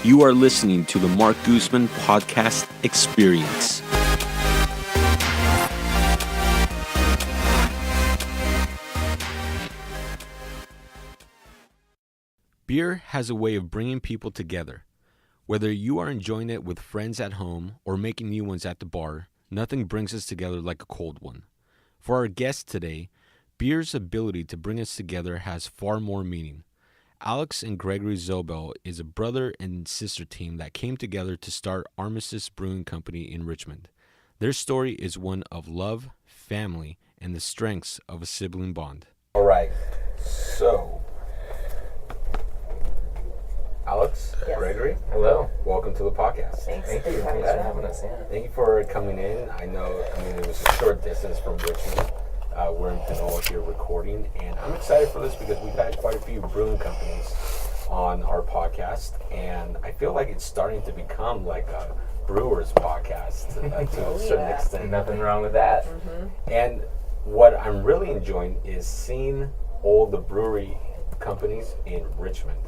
You are listening to the Mark Guzman Podcast Experience. Beer has a way of bringing people together. Whether you are enjoying it with friends at home or making new ones at the bar, nothing brings us together like a cold one. For our guest today, beer's ability to bring us together has far more meaning. Alex and Gregory Zobel is a brother and sister team that came together to start Armistice Brewing Company in Richmond. Their story is one of love, family, and the strengths of a sibling bond. All right, so Alex, yes. Gregory, hello. Welcome to the podcast. Thank you for having us in. Thank you for coming in. I mean, it was a short distance from Richmond. We're in Pinole here recording, and I'm excited for this because we've had quite a few brewing companies on our podcast, and I feel like it's starting to become like a brewer's podcast to a certain extent. Nothing wrong with that. Mm-hmm. And what I'm really enjoying is seeing all the brewery companies in Richmond.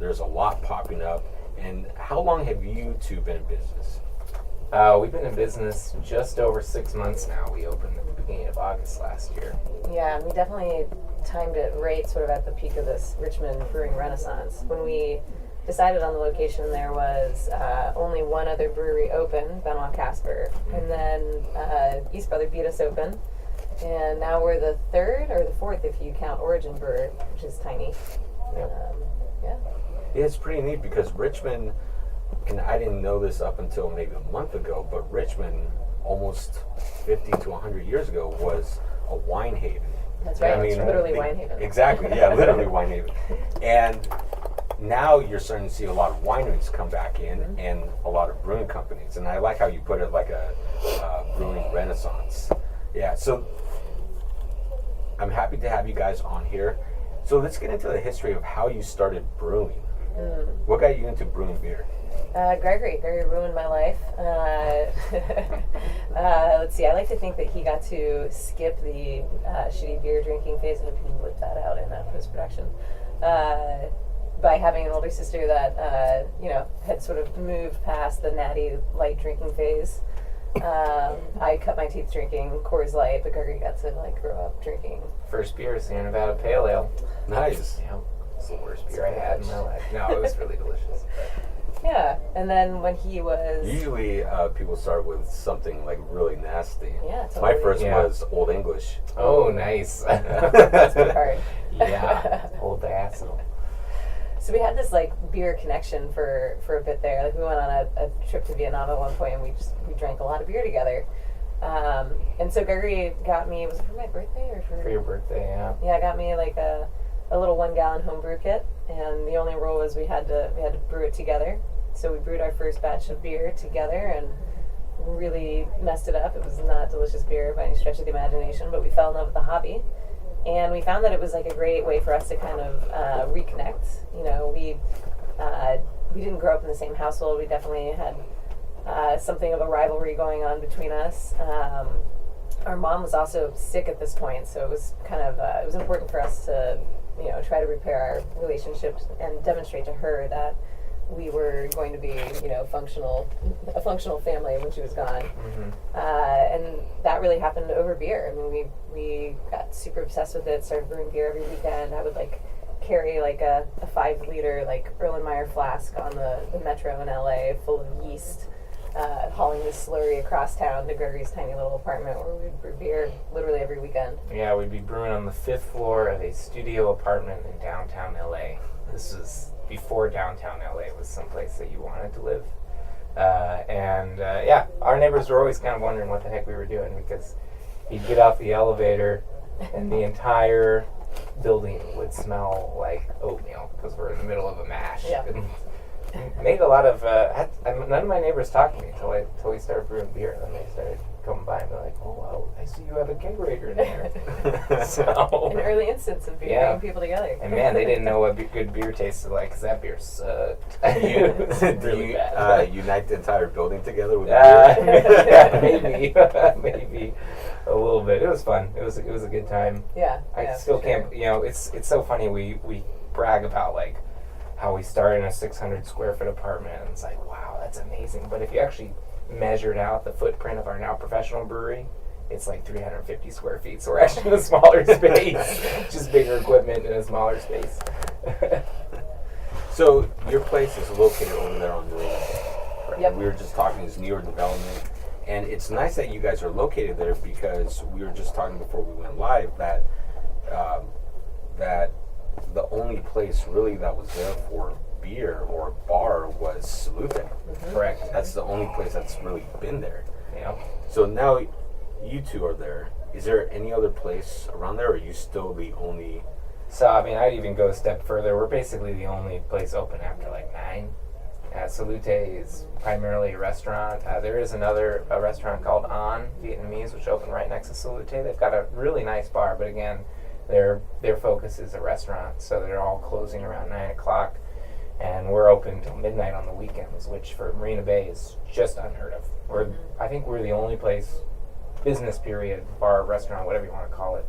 There's a lot popping up. And how long have you two been in business? We've been in business just over 6 months now. We opened at the beginning of August last year. Yeah, we definitely timed it right sort of at the peak of this Richmond brewing renaissance. When we decided on the location, there was only one other brewery open, Benoit Casper, and then East Brother beat us open. And now we're the third or the fourth if you count Origin Brewer, which is tiny. Yep. Yeah, it's pretty neat because Richmond, and I didn't know this up until maybe a month ago, but Richmond almost 50 to 100 years ago was a wine haven. That's right, it's literally wine haven. Exactly, yeah, literally wine haven. And now you're starting to see a lot of wineries come back in and a lot of brewing companies. And I like how you put it like a brewing renaissance. Yeah, so I'm happy to have you guys on here. So let's get into the history of how you started brewing. What got you into brewing beer? Gregory ruined my life. Let's see, I like to think that he got to skip the shitty beer drinking phase. I hope you can blip that out in post-production. By having an older sister that, had sort of moved past the natty light drinking phase. I cut my teeth drinking Coors Light, but Gregory got to grow up drinking. First beer is Sierra Nevada Pale Ale. Nice. Yeah, it's the worst beer I had in my life. No, it was really delicious. Yeah, and then when he was... Usually people start with something really nasty. Yeah, totally. My first was Old English. Oh, nice. That's pretty hard. Yeah, Old Diacetyl. So we had this beer connection for a bit there. We went on a trip to Vietnam at one point, and we drank a lot of beer together. And so Gregory got me, was it for my birthday or for your birthday? Yeah. Yeah, got me a little 1 gallon homebrew kit, and the only rule was we had to brew it together. So we brewed our first batch of beer together and really messed it up. It was not delicious beer by any stretch of the imagination, but we fell in love with the hobby. And we found that it was a great way for us to kind of reconnect. We didn't grow up in the same household. We definitely had something of a rivalry going on between us. Our mom was also sick at this point, so it was kind of it was important for us to try to repair our relationships and demonstrate to her that we were going to be a functional family when she was gone. And that really happened over beer. I mean, we got super obsessed with it, started brewing beer every weekend. I would carry a 5-liter Erlenmeyer flask on the metro in LA full of yeast, hauling this slurry across town to Gregory's tiny little apartment where we would brew beer literally every weekend. Yeah, we'd be brewing on the 5th floor of a studio apartment in downtown LA. This was before downtown LA was someplace that you wanted to live. Our neighbors were always kind of wondering what the heck we were doing, because you'd get off the elevator and the entire building would smell like oatmeal because we're in the middle of a mash. Yeah. Made a lot of none of my neighbors talked to me until we started brewing beer. Then they started coming by and be like, "Oh wow, I see you have a kegerator in there." So an early instance of bringing people together. And man, they didn't know what good beer tasted like because that beer sucked. Really bad. Unite the entire building together with beer? Yeah, maybe a little bit. It was fun. It was a good time. Yeah. I still can't. It's so funny. We brag about how we started in a 600 square foot apartment, and it's like, wow, that's amazing. But if you actually measured out the footprint of our now professional brewery, it's like 350 square feet. So we're actually in a smaller space, just bigger equipment in a smaller space. So your place is located over there on Marina Bay. Right? Yep. We were just talking this newer development, and it's nice that you guys are located there because we were just talking before we went live that that the only place really that was there for beer or bar was Salute. Mm-hmm. Correct. That's the only place that's really been there. Yeah. So now you two are there. Is there any other place around there, or are you still the only? So, I mean, I'd even go a step further. We're basically the only place open after like 9. Salute is primarily a restaurant. There is a restaurant called On Vietnamese, which opened right next to Salute. They've got a really nice bar, but again, their focus is a restaurant, so they're all closing around 9 o'clock, and we're open till midnight on the weekends, which for Marina Bay is just unheard of. I think we're the only place, business period, bar, restaurant, whatever you want to call it,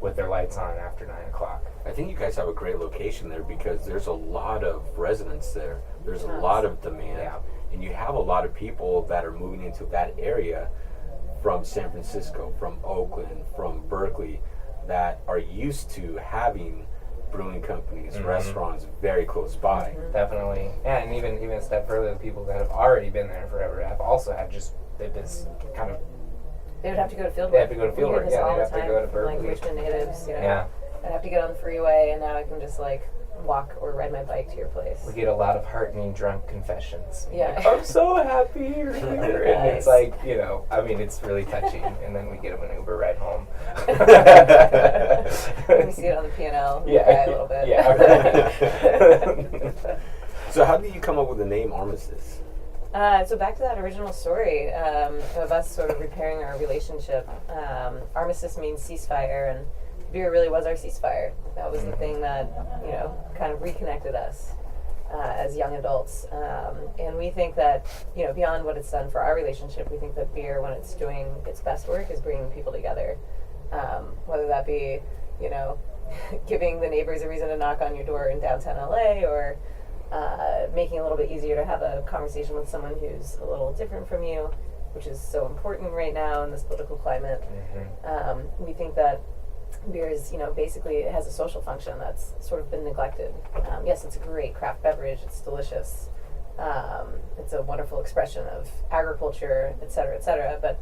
with their lights on after 9 o'clock. I think you guys have a great location there because there's a lot of residents there. There's a lot of demand, Yeah. and you have a lot of people that are moving into that area from San Francisco, from Oakland, from Berkeley, that are used to having brewing companies, restaurants very close by. Definitely. Yeah, and even a step further, the people that have already been there forever have also had this kind of. They would have to go to field work. They have to go to field We work, hear this yeah, all they'd the have to time go to from, like Berkeley. Richmond natives, Yeah. I'd have to get on the freeway, and now I can just like walk or ride my bike to your place. We get a lot of heartening drunk confessions. Yeah. Like, I'm so happy you're here. And it's Nice. like, I mean, it's really touching. And then we get them an Uber ride home. We see it on the P&L. Yeah. Cry a little bit. Yeah. So how did you come up with the name Armistice? So back to that original story of us sort of repairing our relationship. Armistice means ceasefire, and beer really was our ceasefire. That was the thing that, kind of reconnected us as young adults. And we think that, beyond what it's done for our relationship, we think that beer, when it's doing its best work, is bringing people together. Whether that be, giving the neighbors a reason to knock on your door in downtown LA, or making it a little bit easier to have a conversation with someone who's a little different from you, which is so important right now in this political climate. We think that beer is, basically it has a social function that's sort of been neglected. Yes, it's a great craft beverage. It's delicious. It's a wonderful expression of agriculture, et cetera, but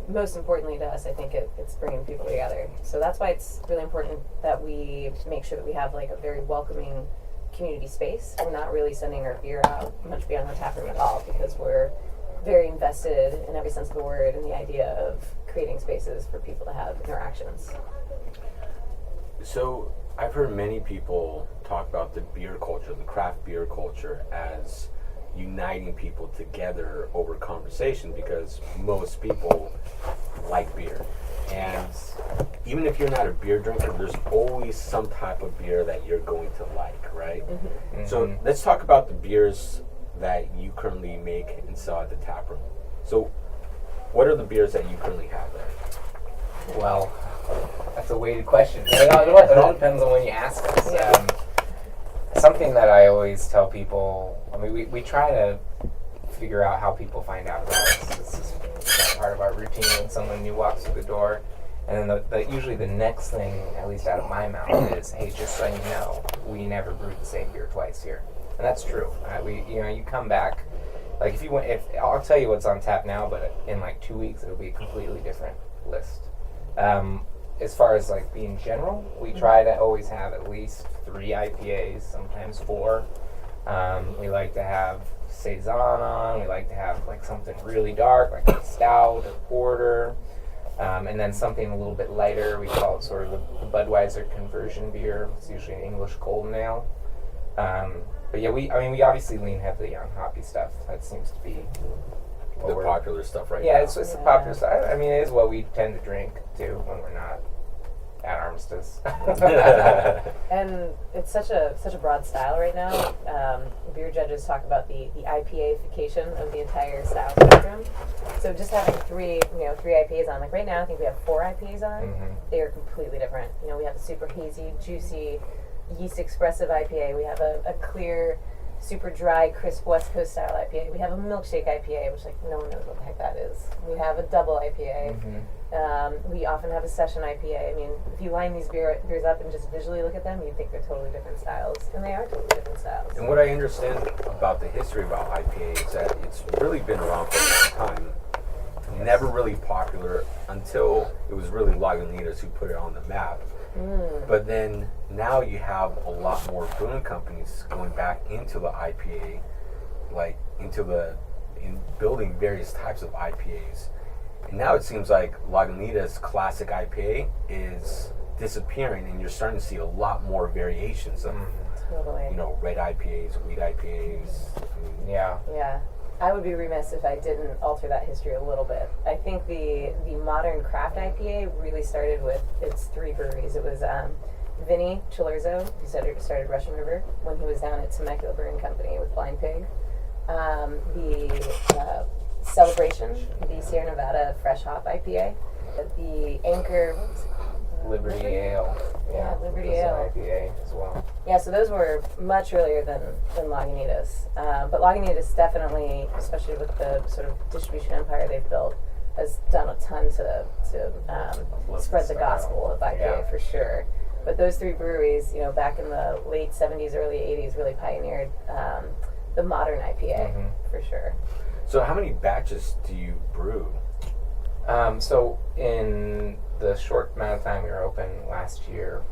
most importantly to us, I think it's bringing people together. So that's why it's really important that we make sure that we have like a very welcoming community space. We're not really sending our beer out much beyond the tap room at all, because we're very invested in every sense of the word in the idea of creating spaces for people to have interactions. So I've heard many people talk about the beer culture, the craft beer culture, as uniting people together over conversation, because most people like beer. And even if you're not a beer drinker, there's always some type of beer that you're going to like, right? So let's talk about the beers that you currently make and sell at the tap room. So what are the beers that you currently have there? Well, that's a weighted question. It all depends on when you ask us. Yeah. Something that I always tell people, I mean, we try to figure out how people find out about us. This is part of our routine when someone new walks through the door. And then usually the next thing, at least out of my mouth, is, hey, just so you know, we never brewed the same beer twice here. And that's true. You come back, like if I'll tell you what's on tap now, but in like 2 weeks, it'll be a completely different list. As far as like being general, we try to always have at least 3 IPAs, sometimes 4. We like to have Saison on. We like to have like something really dark, like a stout or porter, and then something a little bit lighter. We call it sort of the Budweiser conversion beer. It's usually an English golden ale. But yeah, we obviously lean heavily on hoppy stuff. That seems to be The popular stuff right now. yeah, it's the popular stuff. I mean, it is what we tend to drink too when we're not at Armistice. And it's such a broad style right now. Beer judges talk about the IPA-fication of the entire style spectrum. So just having three IPAs on. Like right now, I think we have 4 IPAs on. They are completely different. We have a super hazy, juicy, yeast expressive IPA. We have a clear, super dry, crisp West Coast style IPA. We have a milkshake IPA, which like no one knows what the heck that is. We have a double IPA. We often have a session IPA. I mean, if you line these beers up and just visually look at them, you'd think they're totally different styles, and they are totally different styles. And what I understand about the history about IPA is that it's really been around for a long time. Never really popular until it was really Lagunitas who put it on the map. But then now you have a lot more brewing companies going back into the IPA, like in building various types of IPAs. And now it seems like Lagunitas classic IPA is disappearing, and you're starting to see a lot more variations of, Totally. you know, red IPAs, wheat IPAs. Yeah. Yeah. I would be remiss if I didn't alter that history a little bit. I think the modern craft IPA really started with its three breweries. It was Vinny Chilurzo, who started Russian River when he was down at Temecula Brewing Company with Blind Pig. The Celebration, the Sierra Nevada Fresh Hop IPA. The Anchor, Liberty Ale. Yeah, Liberty that's Ale. an IPA as well. Yeah, so those were much earlier than Lagunitas. But Lagunitas definitely, especially with the sort of distribution empire they've built, has done a ton to spread the gospel of IPA for sure. But those three breweries, you know, back in the late 70s, early 80s, really pioneered the modern IPA for sure. So how many batches do you brew? So in the short amount of time we were open last year,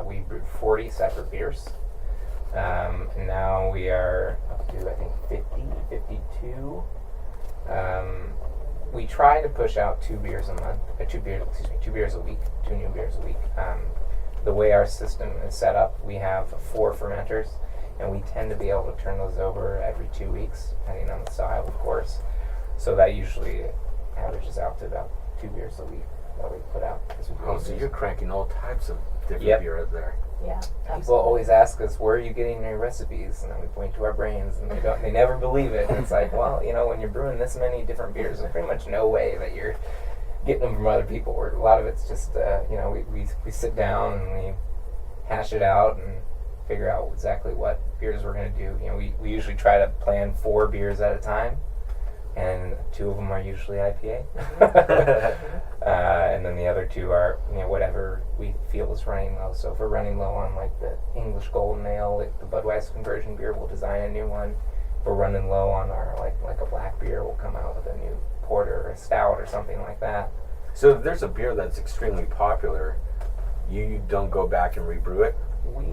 we brewed 40 separate beers. And now we are up to, I think, 52. We try to push out two beers a week, two new beers a week. The way our system is set up, we have 4 fermenters, and we tend to be able to turn those over every 2 weeks, depending on the style, of course. So that usually averages out to about 2 beers a week that we put out. So you're cranking all types of different beer out there. Yeah, People always ask us, where are you getting your recipes? And then we point to our brains, and they never believe it. And it's like, well, you know, when you're brewing this many different beers, there's pretty much no way that you're getting them from other people. Or a lot of it's just, you know, we sit down and we hash it out and figure out exactly what beers we're going to do. You know, we usually try to plan 4 beers at a time, and 2 of them are usually IPA. And then the other 2 are, you know, whatever we feel is running low. So if we're running low on like the English Golden Ale, like the Budweiser conversion beer, we'll design a new one. If we're running low on our like a black beer, we'll come out with a new porter or a stout or something like that. So if there's a beer that's extremely popular, you don't go back and rebrew it? We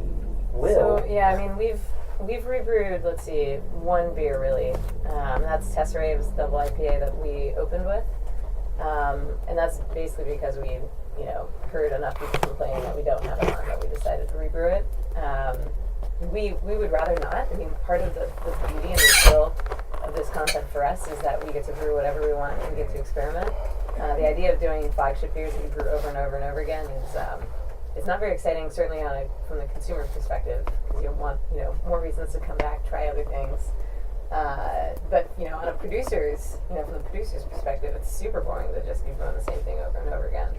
will. So yeah, I mean we've rebrewed, let's see, 1 beer really. That's Tesserae's double IPA that we opened with. And that's basically because we, you know, heard enough people complaining that we don't have it on that we decided to rebrew it. We would rather not. I mean, part of the beauty and the appeal of this concept for us is that we get to brew whatever we want and we get to experiment. The idea of doing flagship beers that you brew over and over and over again is it's not very exciting, certainly from the consumer perspective, because you want, you know, more reasons to come back, try other things. But you know, from the producer's perspective, it's super boring to just be brewing the same thing over and over again.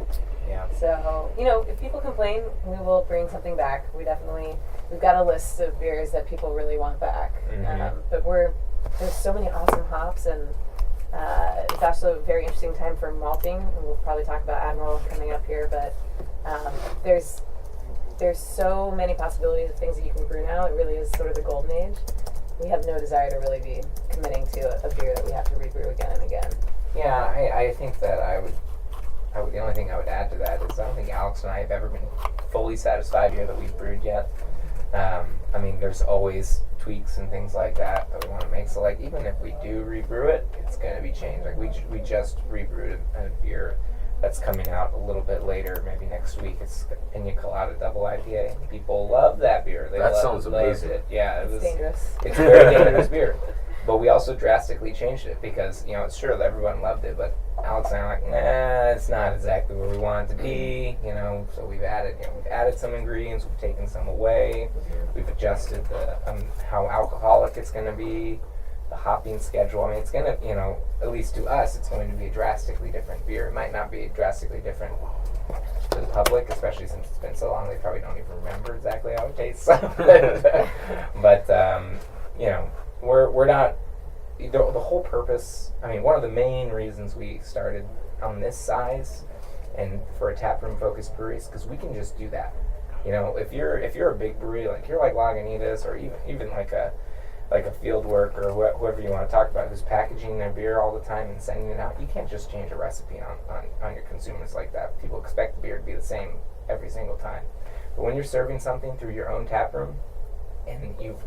Yeah. So, you know, if people complain, we will bring something back. We've got a list of beers that people really want back. But there's so many awesome hops, and it's also a very interesting time for malting. And we'll probably talk about Admiral coming up here, but there's so many possibilities of things that you can brew now. It really is sort of the golden age. We have no desire to really be committing to a beer that we have to rebrew again and again. Yeah, I think that I would. The only thing I would add to that is I don't think Alex and I have ever been fully satisfied here that we've brewed yet. I mean, there's always tweaks and things like that we want to make. So, like, even if we do rebrew it, it's going to be changed. Like, we just rebrewed a beer that's coming out a little bit later, maybe next week. It's Pina Colada Double IPA. People love that beer. That sounds amazing. It. Yeah, It's dangerous. It's a very dangerous beer. But we also drastically changed it because, you know, it's true that everyone loved it, but Alex and I are like, nah, it's not exactly where we want it to be, you know. So we've added some ingredients, we've taken some away, we've adjusted the how alcoholic it's going to be, the hopping schedule. I mean, it's going to, you know, at least to us, it's going to be a drastically different beer. It might not be drastically different to the public, especially since it's been so long. They probably don't even remember exactly how it tastes. But you know, we're not. The whole purpose. I mean, one of the main reasons we started on this size and for a taproom focused brewery is because we can just do that. You know, if you're a big brewery, like you're like Lagunitas, or even like a field work, or whoever you want to talk about, who's packaging their beer all the time and sending it out, you can't just change a recipe on your consumers like that. People expect the beer to be the same every single time. But when you're serving something through your own tap room, and you've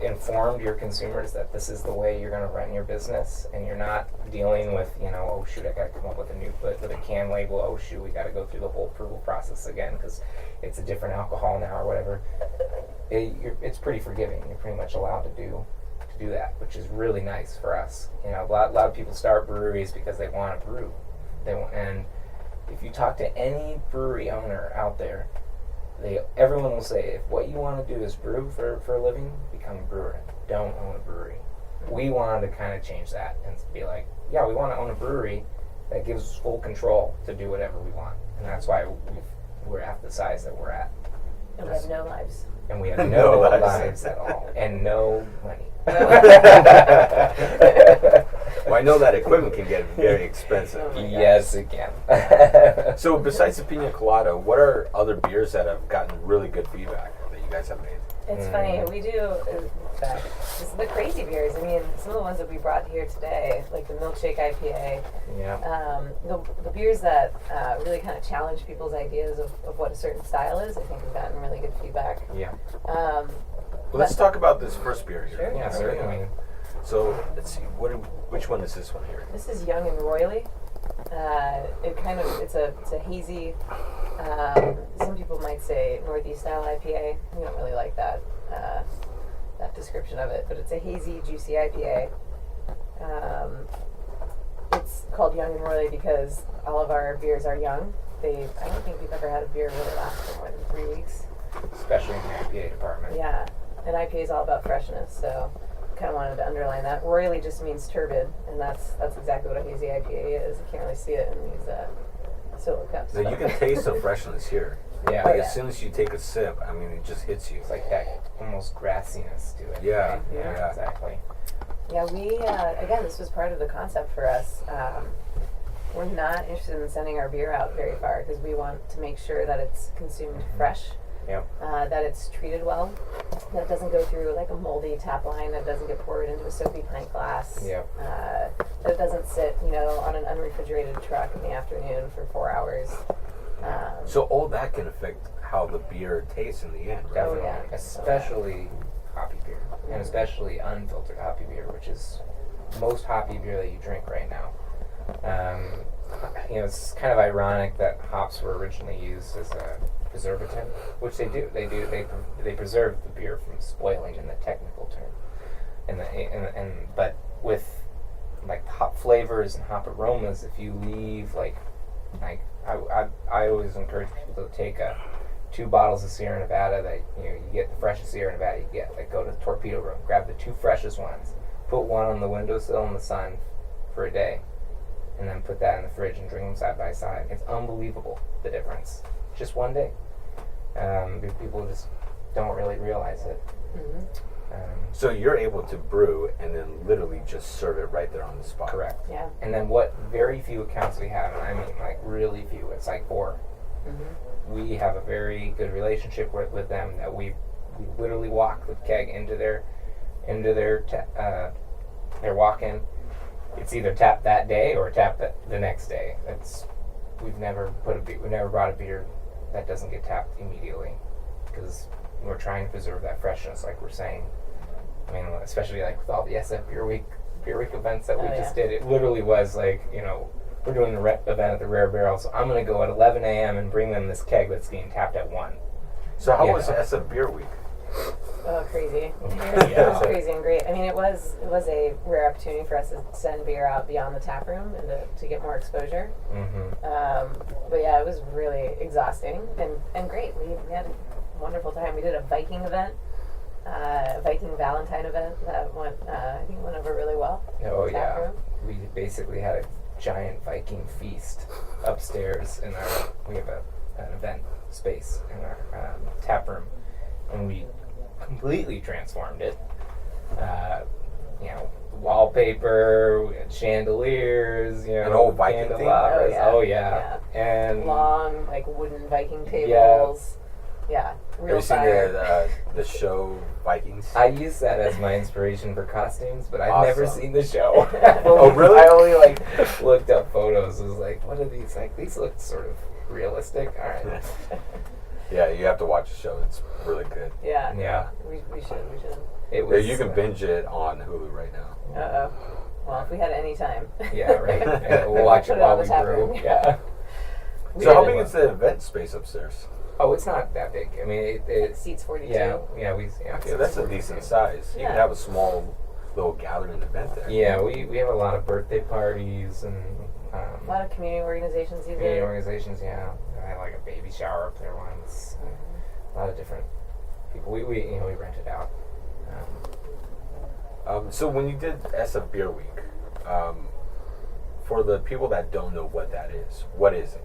informed your consumers that this is the way you're going to run your business, and you're not dealing with, you know, oh shoot, I got to come up with a can label, oh shoot, we got to go through the whole approval process again because it's a different alcohol now or whatever. It's pretty forgiving. You're pretty much allowed to do that, which is really nice for us. You know, a lot of people start breweries because they want to brew. And if you talk to any brewery owner out there, everyone will say, if what you want to do is brew for a living, become a brewer. Don't own a brewery. We wanted to kind of change that and be like, yeah, we want to own a brewery that gives us full control to do whatever we want. And that's why we're at the size that we're at. And we have no lives. And we have no lives at all. And no money. Well, I know that equipment can get very expensive. Oh Yes, it can. So besides the Pina Colada, what are other beers that have gotten really good feedback that you guys have made? It's funny, we do, the crazy beers. I mean, some of the ones that we brought here today, like the Milkshake IPA, Yeah. the beers that really kind of challenge people's ideas of what a certain style is, I think have gotten really good feedback. Yeah. Let's talk about this first beer here. Sure. Yeah, certainly. So let's see, which one is this one here? This is Young and Royally. It's a hazy, some people might say Northeast style IPA. We don't really like that description of it, but it's a hazy, juicy IPA. It's called Young and Royally because all of our beers are young. I don't think we've ever had a beer really last for more than 3 weeks. Especially in the IPA department. Yeah, and IPA is all about freshness, so kind of wanted to underline that. Royally just means turbid, and that's exactly what a hazy IPA is. You can't really see it in these solo cups. So you can taste the freshness here. Yeah. Like as soon as you take a sip, I mean, it just hits you. It's like that almost grassiness to it. Yeah, Right? yeah. Exactly. Yeah, we, again, this was part of the concept for us. We're not interested in sending our beer out very far because we want to make sure that it's consumed fresh, Yep. that it's treated well, that it doesn't go through like a moldy tap line, that it doesn't get poured into a soapy pint glass, Yep. That it doesn't sit, on an unrefrigerated truck in the afternoon for 4 hours. So all that can affect how the beer tastes in the end, right? Definitely. yeah. Especially hoppy beer. And especially unfiltered hoppy beer, which is most hoppy beer that you drink right now. It's kind of ironic that hops were originally used as a preservative, which they do. They preserve the beer from spoiling in the technical term. But with like hop flavors and hop aromas, if you leave I always encourage people to take 2 bottles of Sierra Nevada that you get the freshest Sierra Nevada you get. Like go to the torpedo room, grab the 2 freshest ones, put one on the windowsill in the sun for a day, and then put that in the fridge and drink them side by side. It's unbelievable the difference. Just one day. People just don't really realize it. Mm-hmm. So you're able to brew and then literally just serve it right there on the spot. Correct. Yeah. And then what very few accounts we have, and I mean like really few, it's like 4. Mm-hmm. We have a very good relationship with them that we literally walk the keg into their walk-in. It's either tap that day or tap the next day. We've never brought a beer that doesn't get tapped immediately because we're trying to preserve that freshness, like we're saying. I mean, especially like with all the SF Beer Week events that we just did. It literally was like, we're doing an event at the Rare Barrel, so I'm going to go at 11 a.m. and bring them this keg that's being tapped at 1. So how was SF Beer Week? Oh, crazy. It was crazy and great. I mean, it was a rare opportunity for us to send beer out beyond the tap room and to get more exposure. Mm-hmm. But yeah, it was really exhausting and great. We had a wonderful time. We did a Viking event, a Viking Valentine event that went over really well. Oh in the tap yeah. room. We basically had a giant Viking feast upstairs in we have an event space in our tap room, and we completely transformed it. Wallpaper, we had chandeliers, An old Viking theme? candelabras. Oh, yeah. And long, like, wooden Viking tables. Yeah, Have real you seen fire. the show Vikings? I use that as my inspiration for costumes, but I've never Awesome. seen the show. Oh, really? I only looked up photos. It was like, what are these? Like, these look sort of realistic. All right. Yeah, you have to watch the show. It's really good. Yeah. Yeah. We should. It Yeah, was. you can binge it on Hulu right now. Uh-oh. Well, if we had any time. Yeah, right. Yeah, we'll watch Put it it on while the we tap brew. room. Yeah. So how Really? big is the event space upstairs? Oh, it's not that big. I mean, it Seats 42. yeah, Okay, that's a decent size. You Yeah. can have a small little gathering event there. Yeah, we have a lot of birthday parties and A lot of community organizations use community it. organizations. Yeah, I had like a baby shower up there once. A lot of different people. We rent it out. So when you did SF Beer Week, for the people that don't know what that is, what is it?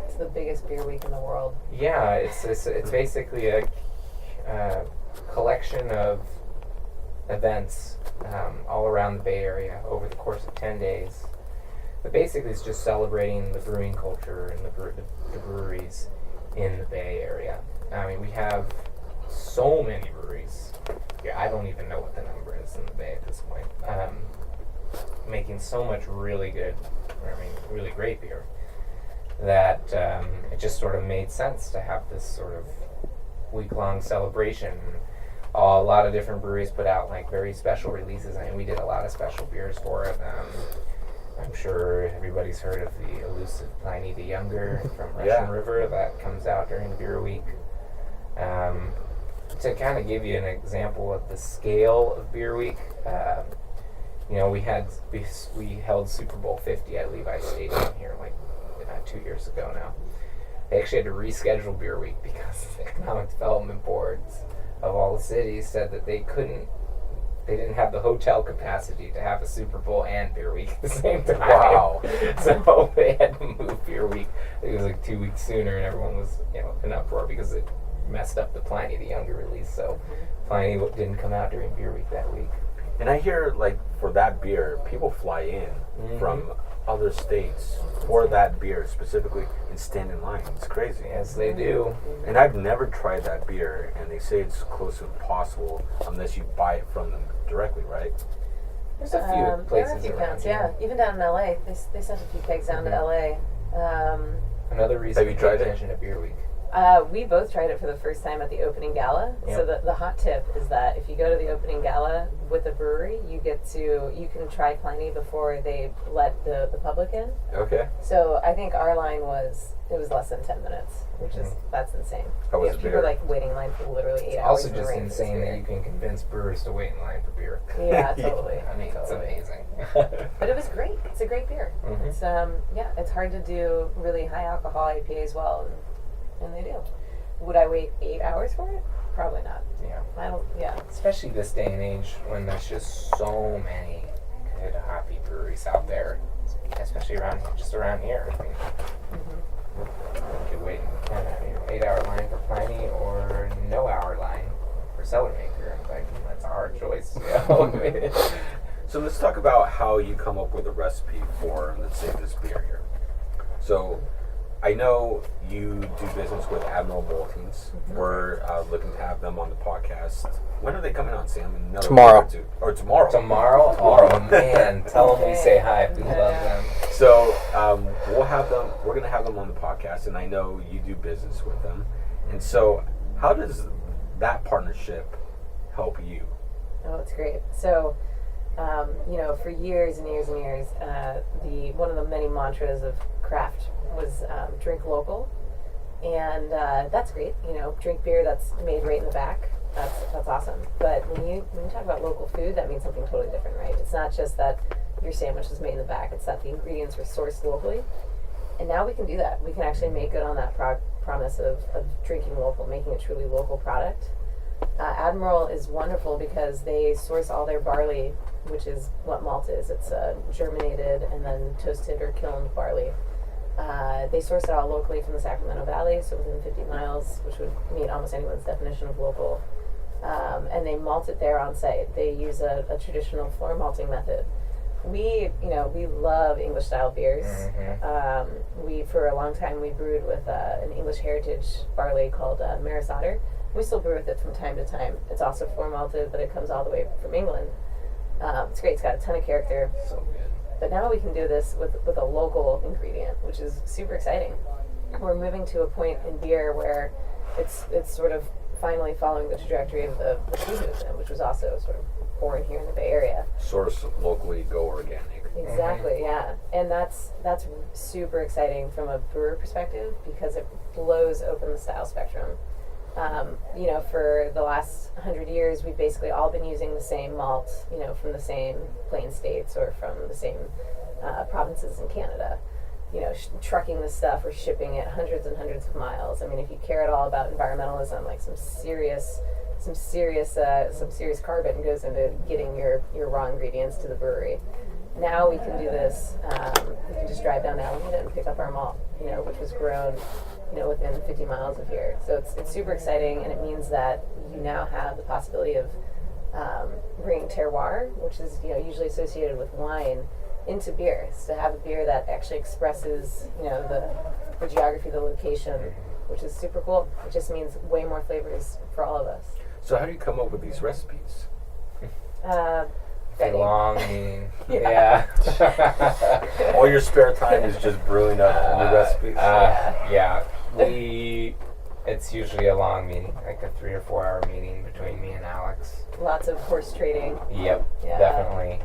It's the biggest beer week in the world. Yeah, it's basically a collection of events all around the Bay Area over the course of 10 days. But basically, it's just celebrating the brewing culture and the breweries in the Bay Area. I mean, we have so many breweries. Yeah, I don't even know what the number is in the Bay at this point. Making so much really great beer that it just sort of made sense to have this sort of week-long celebration. A lot of different breweries put out like very special releases. I mean, we did a lot of special beers for it. I'm sure everybody's heard of the elusive Pliny the Younger from Russian River that comes out during Beer Week. To kind of give you an example of the scale of Beer Week, we held Super Bowl 50 at Levi's Stadium here like 2 years ago now. They actually had to reschedule Beer Week because the economic development boards of all the cities said that they didn't have the hotel capacity to have a Super Bowl and Beer Week at the same time. Wow. So they had to move Beer Week. It was like 2 weeks sooner, and everyone was in uproar because it messed up the Pliny the Younger release. So Pliny didn't come out during Beer Week that week. And I hear, like, for that beer, people fly in from other states for that beer specifically and stand in line. It's crazy. Yes, they do. And I've never tried that beer, and they say it's close to impossible unless you buy it from them directly, right? There's a few There are places a few around counts, here. yeah. Even down in LA, they sent a few kegs down to LA. Another reason Have you to tried pay it? attention to Beer Week. We both tried it for the first time at the opening gala. Yep. So the hot tip is that if you go to the opening gala with a brewery, you can try Pliny before they let the public in. Okay. So I think our line was less than 10 minutes, which is that's insane. How was Yeah, the people beer? are like waiting in line for literally 8 It's hours. also in the just rain for this insane that beer. you can convince brewers to wait in line for beer. Yeah, totally. I mean, it's Totally. amazing. But it was great. It's a great beer. Mhm. It's it's hard to do really high alcohol IPAs well, and they do. Would I wait 8 hours for it? Probably not. Yeah. I don't. Yeah. Especially this day and age when there's just so many good hoppy breweries out there, especially around here. I mean, you could wait an 8-hour line for Pliny or no hour line for Cellar Maker. Like, that's a hard choice. So let's talk about how you come up with a recipe for, let's say, this beer here. So I know you do business with Admiral Maltings. We're looking to have them on the podcast. When are they coming on, Sam? Another Tomorrow. week or two? Or tomorrow? Tomorrow? Oh man, tell them we say hi. We love them. So we're going to have them on the podcast, and I know you do business with them. And so how does that partnership help you? Oh, it's great. So, for years and years and years, one of the many mantras of craft was drink local, and that's great. Drink beer that's made right in the back. That's awesome. But when you talk about local food, that means something totally different, right? It's not just that your sandwich is made in the back. It's that the ingredients were sourced locally, and now we can do that. We can actually make good on that promise of drinking local, making a truly local product. Admiral is wonderful because they source all their barley, which is what malt is. It's germinated and then toasted or kilned barley. They source it all locally from the Sacramento Valley, so within 50 miles, which would meet almost anyone's definition of local. And they malt it there on site. They use a traditional floor malting method. We love English style beers. For a long time, we brewed with an English heritage barley called Maris Otter. We still brew with it from time to time. It's also floor malted, but it comes all the way from England. It's great. It's got a ton of character. So good. But now we can do this with a local ingredient, which is super exciting. We're moving to a point in beer where it's sort of finally following the trajectory of the tea movement, which was also sort of born here in the Bay Area. Source locally, go organic. Exactly, yeah. And that's super exciting from a brewer perspective because it blows open the style spectrum. For the last 100 years, we've basically all been using the same malt, from the same plain states or from the same provinces in Canada. Trucking this stuff or shipping it hundreds and hundreds of miles. I mean, if you care at all about environmentalism, like some serious carbon goes into getting your raw ingredients to the brewery. Now we can do this. We can just drive down to Alameda and pick up our malt, which was grown, within 50 miles of here. So it's super exciting, and it means that you now have the possibility of bringing terroir, which is usually associated with wine, into beer. So to have a beer that actually expresses the geography, the location, which is super cool. It just means way more flavors for all of us. So how do you come up with these recipes? Long meeting. Yeah. Yeah. All your spare time is just brewing up new recipes? Yeah. It's usually a long meeting, like a 3 or 4 hour meeting between me and Alex. Lots of horse trading. Yep, Yeah. definitely.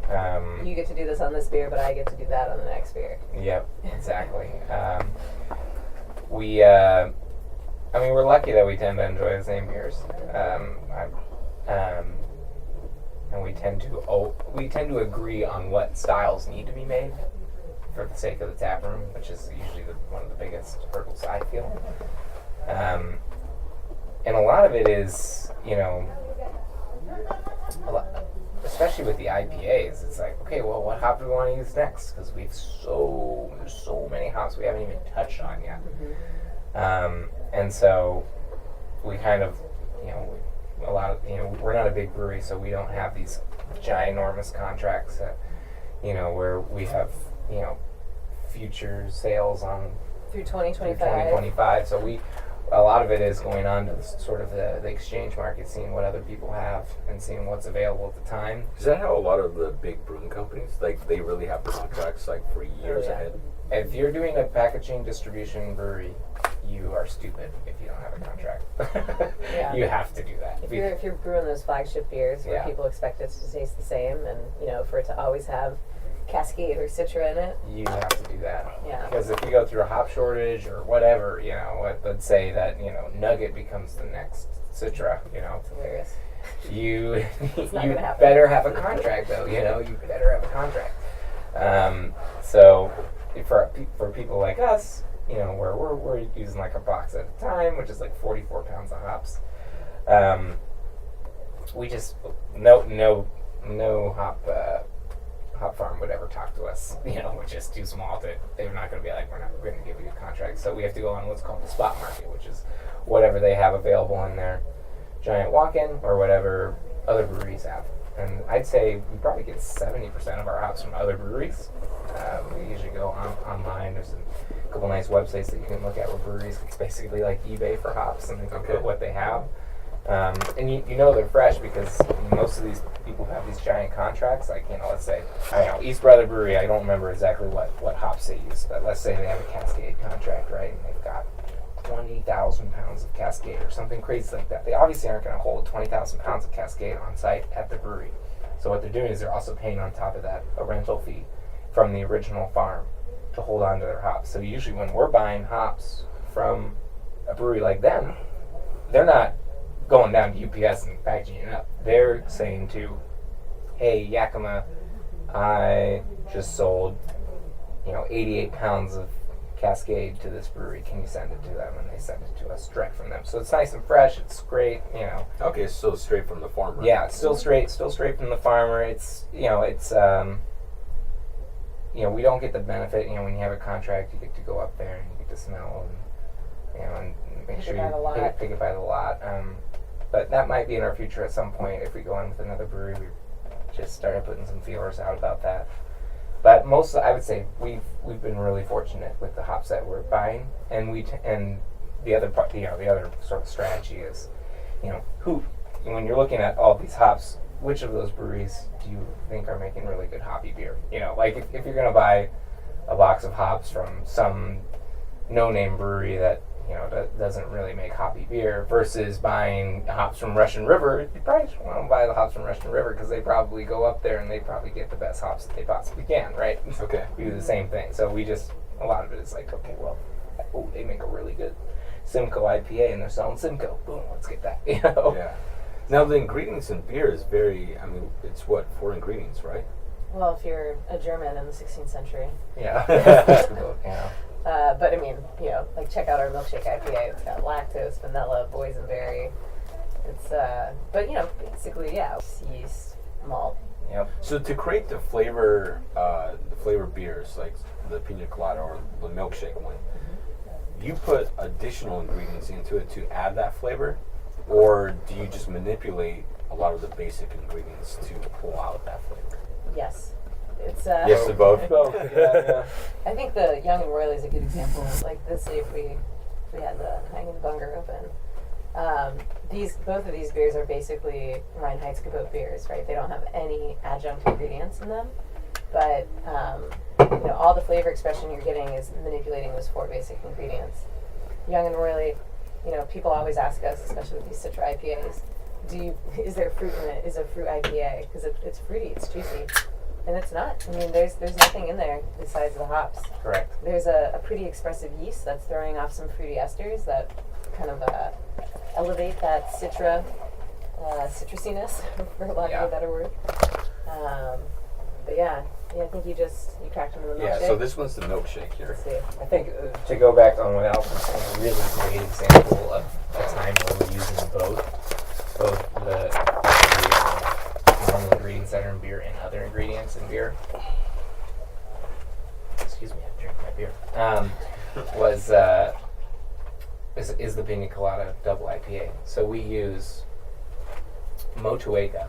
You get to do this on this beer, but I get to do that on the next beer. Yep, exactly. We're lucky that we tend to enjoy the same beers. And we tend to agree on what styles need to be made for the sake of the tap room, which is usually one of the biggest hurdles I feel. And a lot of it is, especially with the IPAs, it's like, okay, well, what hop do we want to use next? Because there's so many hops we haven't even touched on yet. And so we kind of, we're not a big brewery, so we don't have these ginormous contracts that, where we have, future sales on Through 2025. 2025. So a lot of it is going on to sort of the exchange market, seeing what other people have and seeing what's available at the time. Is that how a lot of the big brewing companies, they really have contracts for years ahead? If you're doing a packaging distribution brewery, you are stupid if you don't have a contract. Yeah. You have to do that. If you're brewing those flagship beers where people expect it to taste the same, and for it to always have Cascade or Citra in it, you have to do that. Yeah. Because if you go through a hop shortage or whatever, let's say that Nugget becomes the next Citra, it's hilarious. you not gonna happen. better have a contract though. You better have a contract. So for people like us, where we're using like a box at a time, which is like 44 pounds of hops. We just no hop farm would ever talk to us. We're just too small they're not going to be like, we're going to give you a contract. So we have to go on what's called the spot market, which is whatever they have available in their giant walk-in or whatever other breweries have. And I'd say we probably get 70% of our hops from other breweries. We usually go online. There's a couple nice websites that you can look at with breweries. It's basically like eBay for hops, and they can put what they have. And they're fresh because most of these people have these giant contracts. Like, let's say, East Brother Brewery, I don't remember exactly what hops they use, but let's say they have a Cascade contract, right? And they've got 20,000 pounds of Cascade or something crazy like that. They obviously aren't going to hold 20,000 pounds of Cascade on site at the brewery. So what they're doing is they're also paying on top of that a rental fee from the original farm to hold on to their hops. So usually when we're buying hops from a brewery like them, they're not going down to UPS and packaging it up. They're saying to, hey, Yakima, I just sold, 88 pounds of Cascade to this brewery. Can you send it to them? And they send it to us direct from them. So it's nice and fresh. It's great, Okay, so straight from the farmer. Yeah, it's still straight from the farmer. It's, we don't get the benefit. When you have a contract, you get to go up there and you get to smell and make Pick sure it by the you lot. pick it by the lot. But that might be in our future at some point if we go on with another brewery. We just started putting some feelers out about that. But I would say we've been really fortunate with the hops that we're buying, and the other part, the other sort of strategy is, when you're looking at all these hops, which of those breweries do you think are making really good hoppy beer? Like if you're gonna buy a box of hops from some no-name brewery that that doesn't really make hoppy beer versus buying hops from Russian River, you probably want to buy the hops from Russian River because they probably go up there and they probably get the best hops that they possibly can, right? Okay. We do the same thing. So a lot of it is like, okay, well, they make a really good Simcoe IPA and they're selling Simcoe. Boom, let's get that. Yeah. Now the ingredients in beer is it's what, 4 ingredients, right? Well, if you're a German in the 16th century. Yeah. Yeah. But I mean, like check out our Milkshake IPA. It's got lactose, vanilla, boysenberry. It's, but basically, yeast, malt. Yep. So to create the flavor beers like the pina colada or the milkshake one, you put additional ingredients into it to add that flavor, or do you just manipulate a lot of the basic ingredients to pull out that flavor? Yes. It's Yes to both. Yeah. I think the Young and Royal is a good example. Like this, if we had the hanging bunger open, both of these beers are basically Reinheitsgebot beers, right? They don't have any adjunct ingredients in them, but all the flavor expression you're getting is manipulating those 4 basic ingredients. Young and Royal, people always ask us, especially with these Citra IPAs, is there fruit in it? Is it fruit IPA? Because it's fruity, it's juicy. And it's not. I mean, there's nothing in there besides the hops. Correct. There's a pretty expressive yeast that's throwing off some fruity esters that kind of elevate that citrusiness, for lack of a better word. But I think you cracked them in the milkshake. Yeah, so this one's the milkshake here. Let's see. I think to go back on what Alex was saying, a really great example of a time where we're using both the normal ingredients that are in beer and other ingredients in beer. Excuse me, I drink my beer. Is the Pina Colada double IPA. So we use Motueka,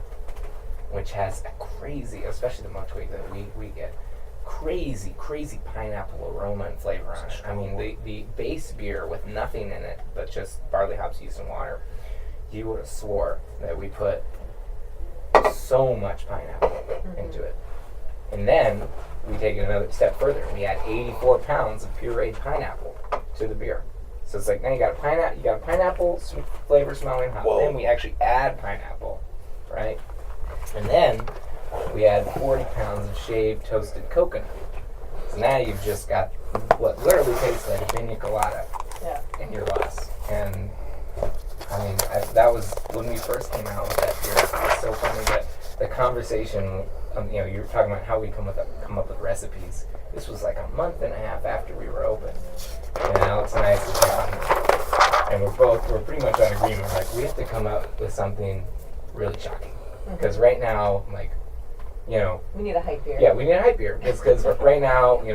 which has a crazy, especially the Motueka that we get, crazy pineapple aroma and flavor on it. I mean, the base beer with nothing in it but just barley hops, yeast, and water, you would have swore that we put so much pineapple into it. And then we take it another step further. We add 84 pounds of pureed pineapple to the beer. So it's like now you got a pineapple flavor smelling hop. Then we actually add pineapple, right? And then we add 40 pounds of shaved toasted coconut. So now you've just got what literally tastes like a pina colada in your glass. And I mean, that was when we first came out with that beer. It was so funny that the conversation, you were talking about how we come up with recipes. This was like a month and a half after we were open. And Alex and I sit down, and we're pretty much on agreement. We're like, we have to come up with something really shocking. Because right now, we need a hype beer. Yeah, we need a hype beer. Because right now, we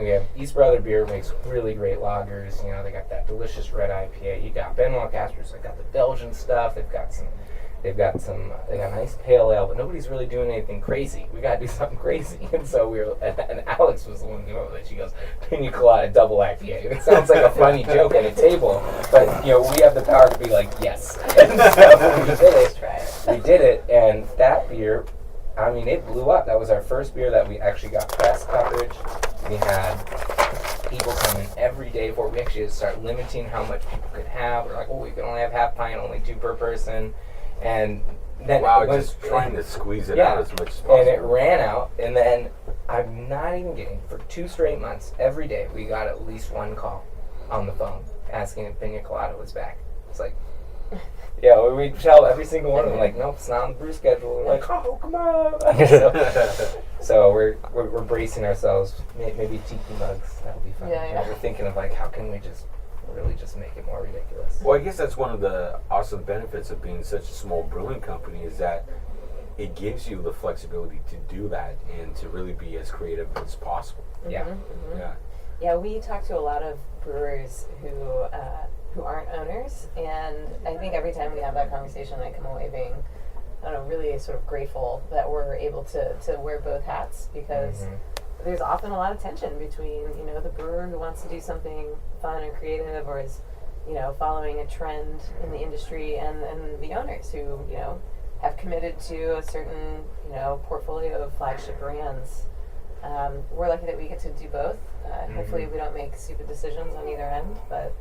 have East Brother Beer makes really great lagers. They got that delicious red IPA. You got Benoit Casper's. They got the Belgian stuff. They got nice pale ale, but nobody's really doing anything crazy. We got to do something crazy. And so and Alex was the one who came up with it. She goes, Pina Colada double IPA. It sounds like a funny joke at a table, but we have the power to be like, yes. And so we did it. We did it, and that beer, I mean, it blew up. That was our first beer that we actually got press coverage. We had people coming every day for it. We actually had to start limiting how much people could have. We're like, we can only have half pint, only 2 per person. And then just trying to squeeze it out as much as possible. And it ran out, and then I'm not even kidding. For 2 straight months, every day we got at least 1 call on the phone asking if Pina Colada was back. It's like, we tell every single one of them, like, nope, it's not on the brew schedule. We're like, oh, come on. So we're bracing ourselves. Maybe tiki mugs. That'll be fun. We're thinking of how can we really just make it more ridiculous. Well, I guess that's one of the awesome benefits of being such a small brewing company is that it gives you the flexibility to do that and to really be as creative as possible. Yeah. Yeah. Yeah, we talk to a lot of brewers who aren't owners, and I think every time we have that conversation, I come away being, I don't know, really sort of grateful that we're able to wear both hats, because there's often a lot of tension between, you know, the brewer who wants to do something fun and creative, or is, you know, following a trend in the industry, and the owners who, you know, have committed to a certain, you know, portfolio of flagship brands. We're lucky that we get to do both. Hopefully we don't make stupid decisions on either end, but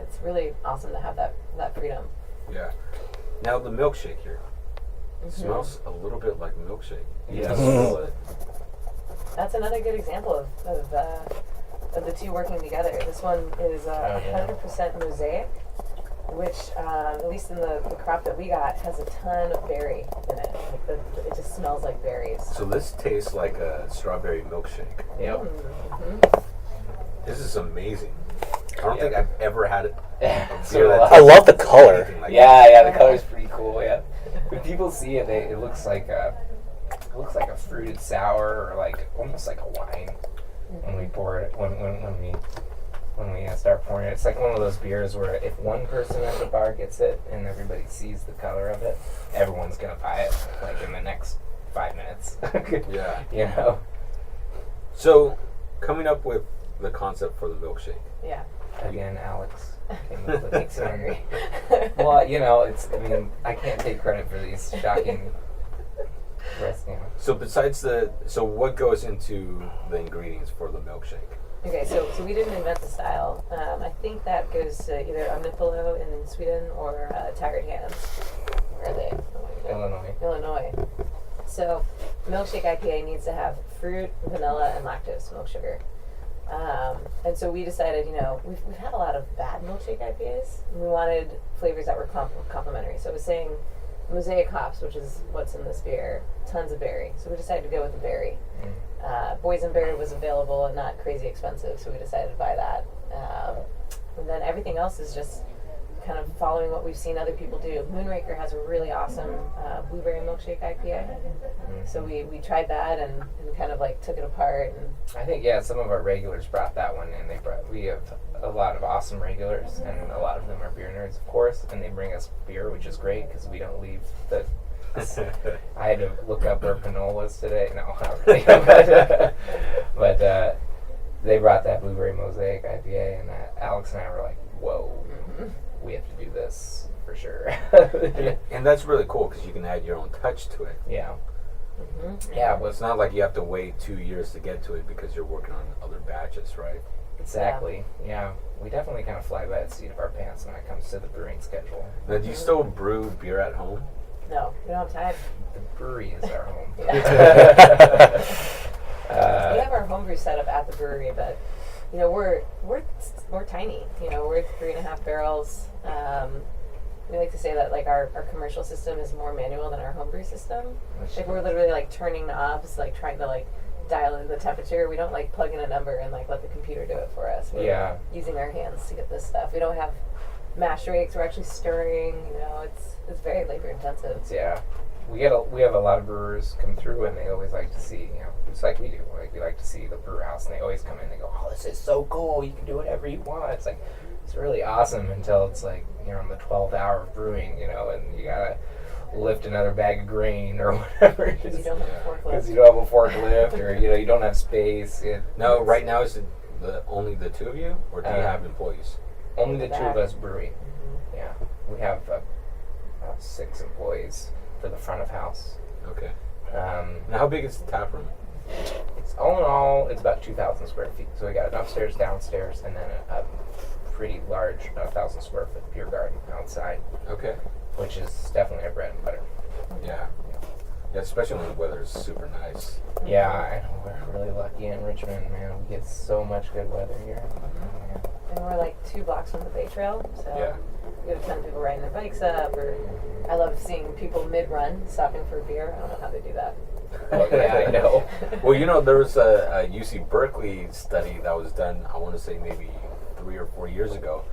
it's really awesome to have that freedom. Yeah. Now the milkshake here smells a little bit like milkshake. Yes. Smell it. That's another good example of the two working together. This one is 100% mosaic, which, at least in the crop that we got, has a ton of berry in it. Like it just smells like berries. So this tastes like a strawberry milkshake. Yep. This is amazing. I don't think I've ever had a So beer that I love the color. anything like Yeah, the color's pretty cool. Yeah, when people see it, it looks like a fruited sour, or like almost like a wine when we pour it. When we start pouring it, it's like one of those beers where if one person at the bar gets it and everybody sees the color of it, everyone's gonna buy it like in the next 5 minutes. Yeah. You know. So, coming up with the concept for the milkshake. Yeah. Again, Alex came up with it. Well, you know, I can't take credit for these shocking recipes. So what goes into the ingredients for the milkshake? Okay, so we didn't invent the style. I think that goes to either Omnipolo in Sweden or Taggart Hands. Where are they? Illinois. So Milkshake IPA needs to have fruit, vanilla, and lactose, milk sugar. And so we decided, you know, we've had a lot of bad milkshake IPAs, and we wanted flavors that were complementary. So I was saying mosaic hops, which is what's in this beer, tons of berry. So we decided to go with the berry. Boysenberry was available and not crazy expensive, so we decided to buy that. And then everything else is just kind of following what we've seen other people do. Moonraker has a really awesome blueberry milkshake IPA. So we tried that and kind of like took it apart. And I think some of our regulars brought that one in. We have a lot of awesome regulars, and a lot of them are beer nerds, of course, and they bring us beer, which is great because we don't leave the. I had to look up where Pinole was today. No, not really. but they brought that blueberry mosaic IPA, and Alex and I were like, "Whoa, we have to do this for sure." And that's really cool because you can add your own touch to it. Yeah. Yeah, well, it's not like you have to wait 2 years to get to it because you're working on other batches, right? Exactly. Yeah. We definitely kind of fly by the seat of our pants when it comes to the brewing schedule. Now, do you still brew beer at home? no, we don't have time. The brewery is our home. We have our homebrew set up at the brewery, but you know we're tiny. You know, we're 3.5 barrels. We like to say that like our commercial system is more manual than our homebrew system. Like we're literally like turning knobs, like trying to like dial in the temperature. We don't like plug in a number and like let the computer do it for us. We're using our hands to get this stuff. We don't have mash rakes. We're actually stirring. You know, it's very labor intensive. Yeah. We have a lot of brewers come through, and they always like to see, you know, just like we do. Like we like to see the Brewhouse, and they always come in and they go, "Oh, this is so cool! You can do whatever you want." It's like it's really awesome until it's like you're on the 12th hour of brewing, you know, and you gotta lift another bag of grain or whatever. Because you don't have a forklift. Because you don't have a forklift, or you know, you don't have space. No, right now is it only the two of you, or do you have employees? Only the two of us brewing. Yeah, we have about 6 employees for the front of house. Okay. Now, how big is the tap room? It's all in all, it's about 2,000 square feet. So we got an upstairs, downstairs, and then a pretty large 1,000 square foot beer garden outside. Okay. Which is definitely our bread and butter. Yeah. Yeah, especially when the weather is super nice. Yeah, I know. We're really lucky in Richmond, man. We get so much good weather here. And we're like 2 blocks from the Bay Trail, so we have a ton of people riding their bikes up. Or I love seeing people mid-run stopping for a beer. I don't know how they do that. Yeah, I know. Well, you know, there was a UC Berkeley study that was done, I want to say maybe 3 or 4 years ago,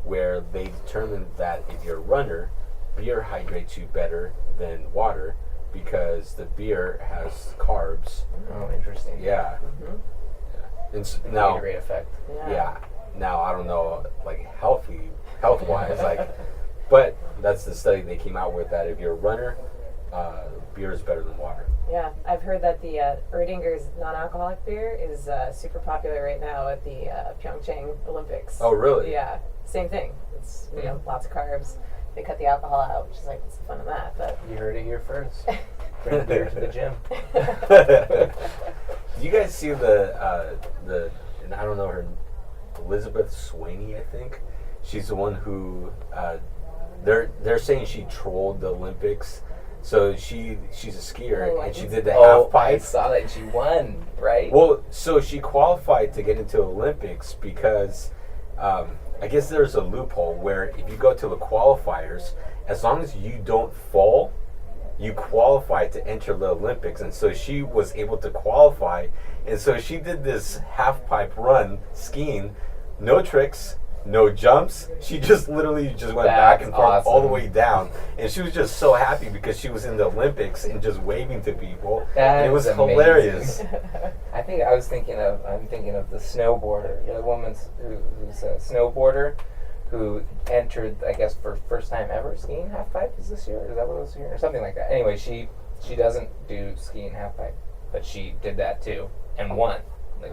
where they determined that if you're a runner, beer hydrates you better than water, because the beer has carbs. Oh, interesting. Yeah. Mm-hmm. And now, Gatorade effect. yeah. Now I don't know, like health-wise, like, but that's the study they came out with, that if you're a runner, beer is better than water. Yeah, I've heard that the Erdinger's non-alcoholic beer is super popular right now at the Pyeongchang Olympics. Oh, really? Yeah, same thing. It's lots of carbs. They cut the alcohol out, which is like, what's the fun of that? But You heard it here first. Bring beer to the gym. Do you guys see the and I don't know her, Elizabeth Swaney, I think. She's the one who they're saying she trolled the Olympics. So she's a skier and she did the half pipe. I saw that she won, right? Well, so she qualified to get into the Olympics because I guess there's a loophole where if you go to the qualifiers, as long as you don't fall, you qualify to enter the Olympics. And so she was able to qualify. And so she did this half pipe run skiing, no tricks, no jumps. She just literally went back and forth all the way down. And she was just so happy because she was in the Olympics and just waving to people. And it was hilarious. I think I'm thinking of the snowboarder. The woman who's a snowboarder who entered, I guess, for first time ever skiing half pipe. Is this year? Is that what it was here? Or something like that. Anyway, she doesn't do skiing half pipe, but she did that too and won.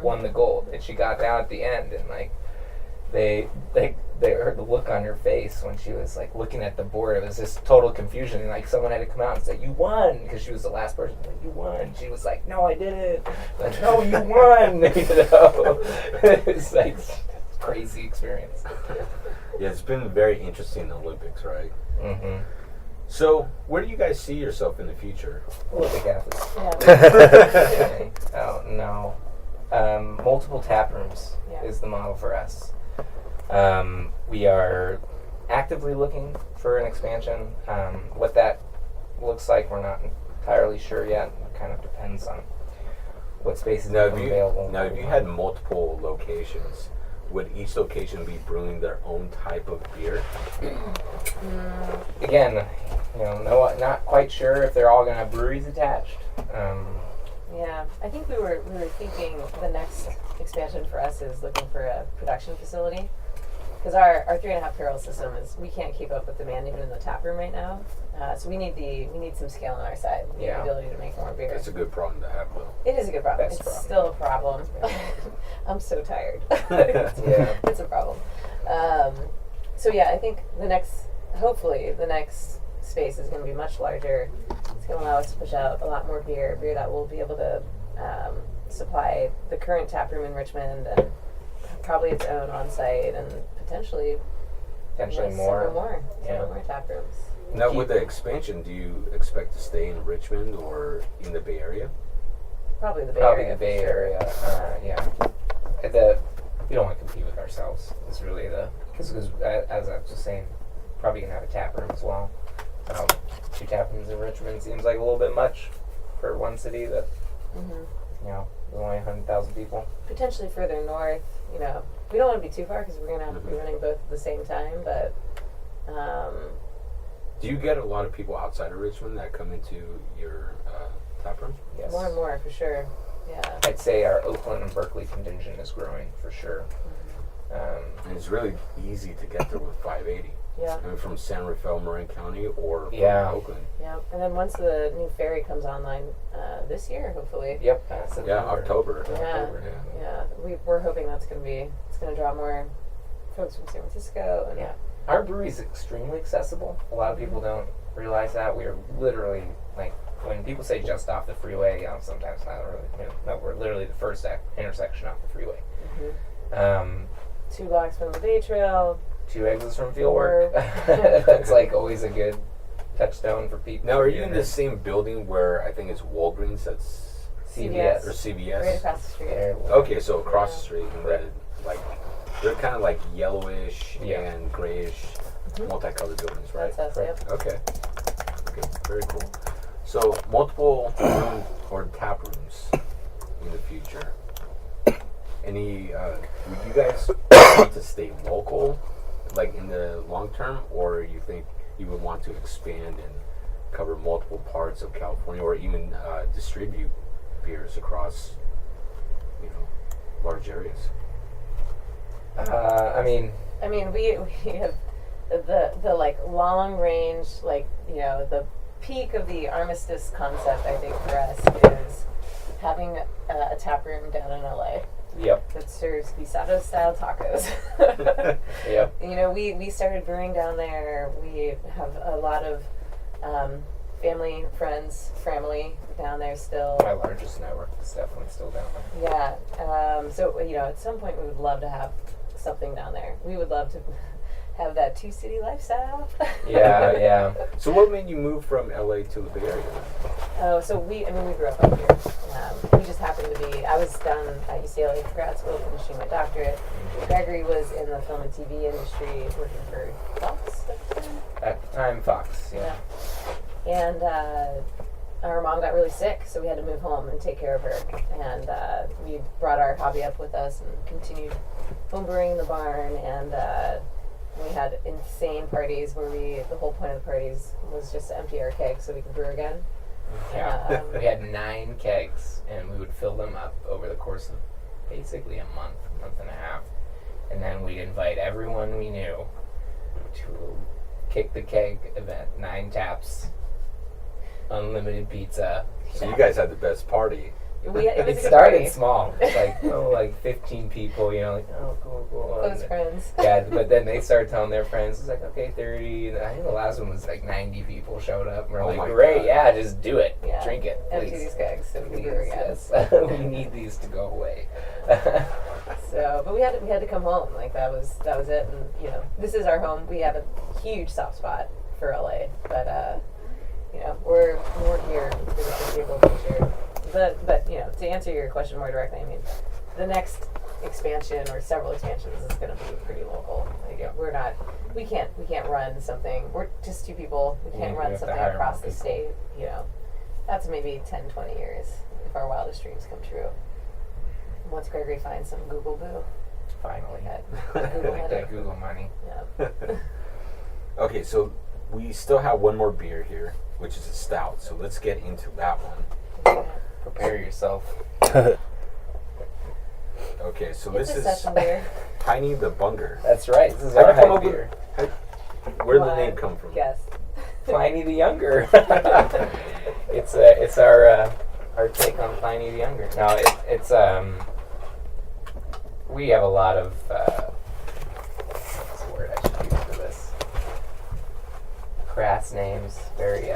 Won the gold. And she got down at the end and they heard the look on her face when she was looking at the board. It was just total confusion, and someone had to come out and say, "You won," because she was the last person. You won. She was like, "No, I didn't." Like, "No, you won." It's crazy experience. Yeah, it's been very interesting in the Olympics, right? Mm-hmm. So, where do you guys see yourself in the future? Olympic athletes. yeah. Oh no. Multiple tap rooms is the model for us. We are actively looking for an expansion. What that looks like, we're not entirely sure yet. It kind of depends on what spaces are available. Now, if you had multiple locations, would each location be brewing their own type of beer? Again, not quite sure if they're all going to have breweries attached. Yeah, I think we were thinking the next expansion for us is looking for a production facility, because our 3.5 barrel system we can't keep up with demand even in the tap room right now. So we need some scale on our side. We need the ability to make more beer. That's a good problem to have, though. It is a good problem. It's still a problem. I'm so tired. It's a problem. So yeah, I think hopefully the next space is going to be much larger. It's going to allow us to push out a lot more beer that will be able to supply the current tap room in Richmond and probably its own on-site and potentially more. Several more tap rooms. Now, with the expansion, do you expect to stay in Richmond or in the Bay Area? Probably the Bay Area. Yeah. We don't want to compete with ourselves. It's really because as I was just saying, probably going to have a tap room as well. 2 tap rooms in Richmond seems like a little bit much for one city that, there's only 100,000 people. Potentially further north, we don't want to be too far because we're going to have to be running both at the same time, but... Do you get a lot of people outside of Richmond that come into your tap room? Yes. More and more, for sure. Yeah. I'd say our Oakland and Berkeley contingent is growing, for sure. And it's really easy to get there with 580. Yeah. I mean, from San Rafael, Marin County, or from Oakland. Yeah, and then once the new ferry comes online this year, hopefully. Yep. October. Yeah. We're hoping it's going to draw more folks from San Francisco. And our brewery is extremely accessible. A lot of people don't realize that. We are literally, when people say just off the freeway, sometimes not really. No, we're literally the first intersection off the freeway. 2 blocks from the Bay Trail. 2 exits from fieldwork. That's always a good touchstone for people. Now, are you in the same building where I think it's Walgreens? That's CVS. Or CVS? Right across the street. Okay, so across the street, and then they're kind of yellowish and grayish, multicolored buildings, right? That's us, yep. Okay, very cool. So multiple room or tap rooms in the future. Any? Would you guys want to stay local, in the long term, or you think you would want to expand and cover multiple parts of California, or even distribute beers across, large areas? I mean, we have the like long range, like, the peak of the Armistice concept, I think, for us is having a tap room down in LA. Yep. That serves guisado style tacos. Yep. We started brewing down there. We have a lot of family down there still. My largest network is definitely still down there. Yeah. So at some point we would love to have something down there. We would love to have that 2-city lifestyle. Yeah. So what made you move from LA to the Bay Area? Oh, so we grew up up here. We just happened to be, I was down at UCLA for grad school finishing my doctorate. Gregory was in the film and TV industry working for Fox at the time. At the time, Fox, yeah. And our mom got really sick, so we had to move home and take care of her. And we brought our hobby up with us and continued homebrewing in the barn. And we had insane parties where the whole point of the parties was just to empty our kegs so we could brew again. Yeah. We had 9 kegs, and we would fill them up over the course of basically a month and a half. And then we'd invite everyone we knew to kick the keg event, 9 taps, unlimited pizza. So you guys had the best party. It started small. It's like 15 people, cool. Close friends. Yeah, but then they started telling their friends, it's like, okay, 30. And I think the last one was like 90 people showed up. And we're like, great, yeah, just do it. Yeah. Drink it, please. Empty these kegs so we can brew again. Yes. We need these to go away. So, but we had to come home. Like that was it. And this is our home. We have a huge soft spot for LA, but we're here for the foreseeable future. But to answer your question more directly, I mean, the next expansion or several expansions is going to be pretty local. Like we can't run something. We're just 2 people. We can't run something across the state. That's maybe 10, 20 years if our wildest dreams come true. Once Gregory finds some Google boo. Finally. Google that Google money. Yeah. Okay, so we still have one more beer here, which is a stout. So let's get into that one. Yeah. Prepare yourself. Okay, so It's this a is session beer. Tiny the Bunger. That's right. This is How'd our you come hype up with- beer. Where did the name come from? Yes. Pliny the Younger. It's our take on Pliny the Younger. No, it's we have a lot of what's the word I should use for this? Crass names, very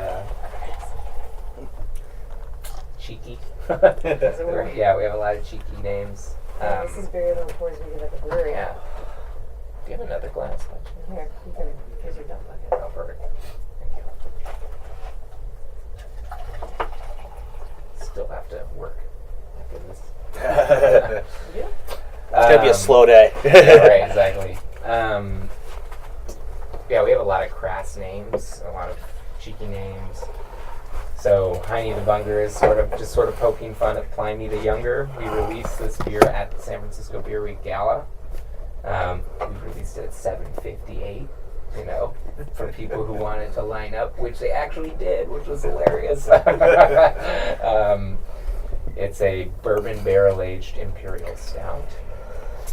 cheeky. Yeah, we have a lot of cheeky names. This is buried on the floors we get at the brewery. Yeah. Do you have another glass? Here, here's your dump bucket. Oh, perfect. Thank you. Still have to work. My goodness. Yeah. It's gonna be a slow day. Yeah, right, exactly. Yeah, we have a lot of crass names, a lot of cheeky names. So Heine the Bunger is sort of poking fun at Pliny the Younger. We released this beer at the San Francisco Beer Week Gala. We released it at 7:58. For people who wanted to line up, which they actually did, which was hilarious. It's a bourbon barrel-aged imperial stout.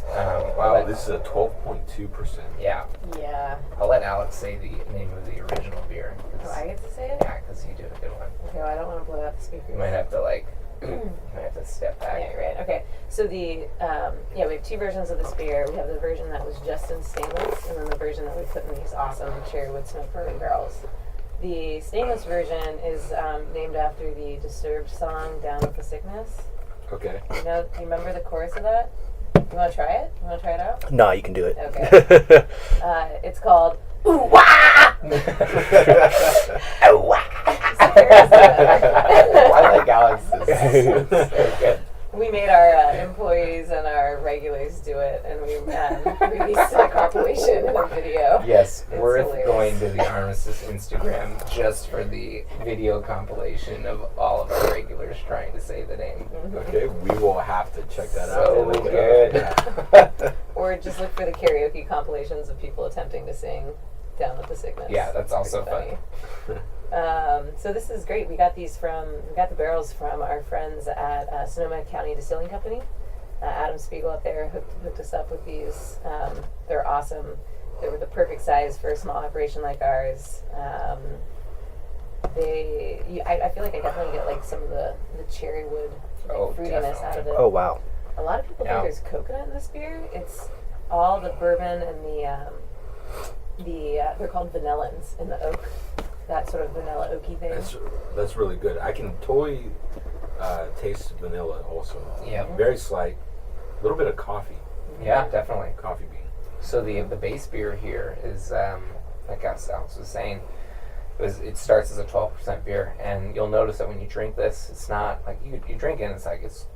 Wow, this is a 12.2%. Yeah. Yeah. I'll let Alex say the name of the original beer. Oh, I get to say it? Yeah, because you did a good one. Okay, well, I don't want to blow out the speakers. You might have to step back. Yeah, you're right. Okay, so we have 2 versions of this beer. We have the version that was just in stainless, and then the version that we put in these awesome cherry wood smoke bourbon barrels. The stainless version is named after the Disturbed song "Down with the Sickness." Okay. Do you remember the chorus of that? You want to try it? You want to try it out? No, you can do it. Okay. It's called Ooh Wah! Oh, wow. I like Alex's. So good. We made our employees and our regulars do it, and we released a compilation and a video. Yes, It's worth hilarious. going to the Armistice Instagram just for the video compilation of all of our regulars trying to say the name. Okay, we will have to check that out. So and look it good. up. Or just look for the karaoke compilations of people attempting to sing Down with the Sickness. Yeah, that's also Pretty fun. So this is great. We got the barrels from our friends at Sonoma County Distilling Company. Adam Spiegel up there hooked us up with these. They're awesome. They were the perfect size for a small operation like ours. I feel like I definitely get like some of the cherry wood fruitiness definitely. out of it. Oh, wow. A lot of people think there's coconut in this beer. It's all the bourbon and they're called vanillins in the oak. That sort of vanilla oaky thing. That's really good. I can totally taste vanilla also. Yeah. Very slight. A little bit of coffee. Yeah, definitely. Coffee bean. So the base beer here is, like Alex was saying, it starts as a 12% beer, and you'll notice that when you drink this, it's not like you drink it, and it's like it's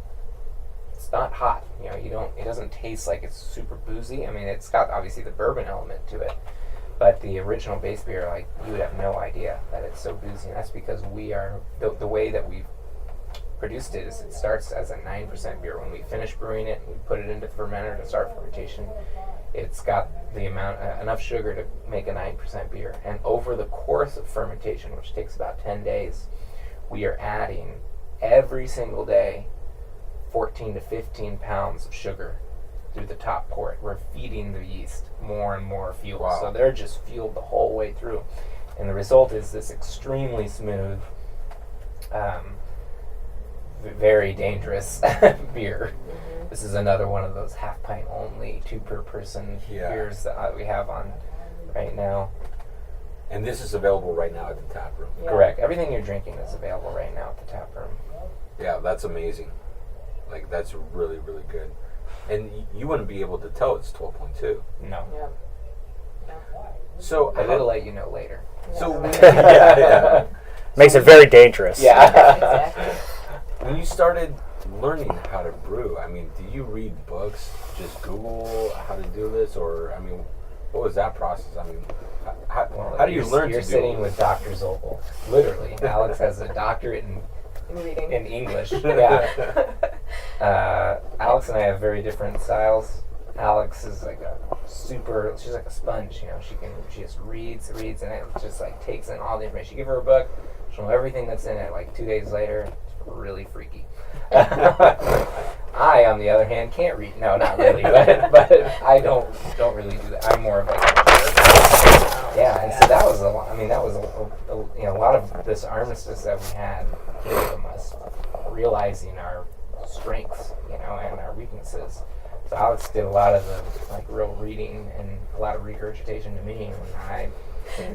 not hot. You know, it doesn't taste like it's super boozy. I mean, it's got obviously the bourbon element to it, but the original base beer, like, you would have no idea that it's so boozy, and that's because we are the way that we've produced it is it starts as a 9% beer. When we finish brewing it, we put it into the fermenter to start fermentation. It's got the amount enough sugar to make a 9% beer, and over the course of fermentation, which takes about 10 days, we are adding every single day 14 to 15 pounds of sugar through the top port. We're feeding the yeast more and more fuel. Wow. So they're just fueled the whole way through. And the result is this extremely smooth, very dangerous beer. Mm-hmm. This is another one of those half pint only, 2 per person beers that we have on right now. And this is available right now at the tap room. Yeah. Correct. Everything you're drinking is available right now at the tap room. Yeah, that's amazing. Like, that's really, really good. And you wouldn't be able to tell it's 12.2. No. Yeah. So I will let you know later. So Makes it very dangerous. Yeah. Exactly. When you started learning how to brew, I mean, do you read books, just Google how to do this, or, I mean, what was that process? I mean, how do you learn to do it? You're sitting with Dr. Zobel, literally. Alex has a doctorate in reading. In English. Yeah. Alex and I have very different styles. Alex is like she's like a sponge, you know. She just reads, and it just like takes in all the information. You give her a book, she'll know everything that's in it. Like 2 days later, it's really freaky. I, on the other hand, can't read. No, not really, but I don't really do that. I'm more of like yeah, and so that was a lot. I mean, that was a lot of this armistice that we had came from us realizing our strengths, you know, and our weaknesses. So Alex did a lot of the like real reading and a lot of regurgitation to me when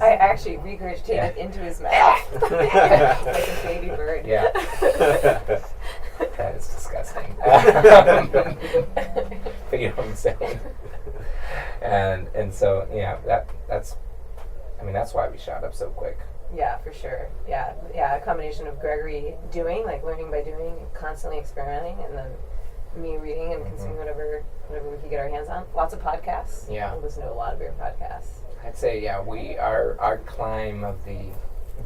I actually regurgitated into his mouth like a baby bird. Yeah. That is disgusting. But you know what I'm saying? And so that's why we shot up so quick. Yeah, for sure. Yeah. A combination of Gregory learning by doing, constantly experimenting, and then me reading and consuming whatever we could get our hands on. Lots of podcasts. Yeah. I listen to a lot of beer podcasts. I'd say our climb of the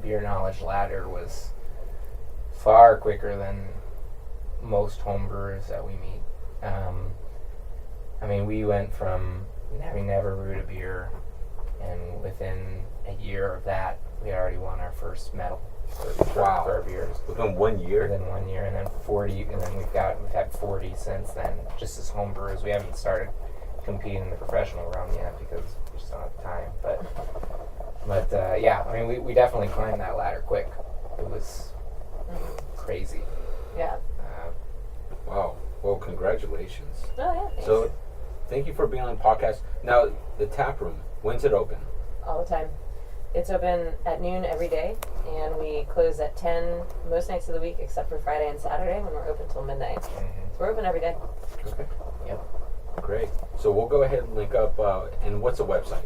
beer knowledge ladder was far quicker than most homebrewers that we meet. I mean, we went from having never brewed a beer, and within a year of that, we had already won our first medal for our beers. Within 1 year? Within 1 year, and then 40, and then we've had 40 since then, just as homebrewers. We haven't started competing in the professional realm yet because we just don't have time. But yeah, I mean, we definitely climbed that ladder quick. It was crazy. Yeah. Wow. Well, congratulations. Oh, yeah. Thanks. So, thank you for being on the podcast. Now, the tap room, when's it open? All the time. It's open at noon every day, and we close at 10 most nights of the week except for Friday and Saturday when we're open till midnight. Mm-hmm. So we're open every day. Okay. Yep. Great. So we'll go ahead and link up, and what's the website?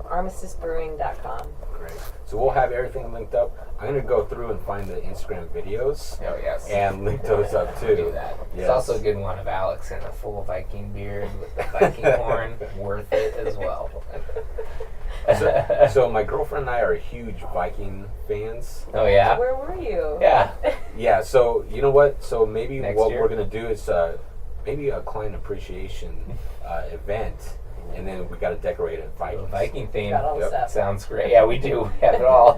Armisticebrewing.com. Great. So we'll have everything linked up. I'm going to go through and find the Instagram videos. Oh, yes. And link those up, too. Do that. Yes. It's also a good one of Alex in a full Viking beard with the Viking horn. Worth it as well. So my girlfriend and I are huge Viking fans. Oh, yeah? Where were you? Yeah. Yeah, so you know what? So maybe Next what year? we're going to do is maybe a client appreciation event and then we got to decorate it Viking theme. Got all the stuff. Sounds great. Yeah, we do have it all.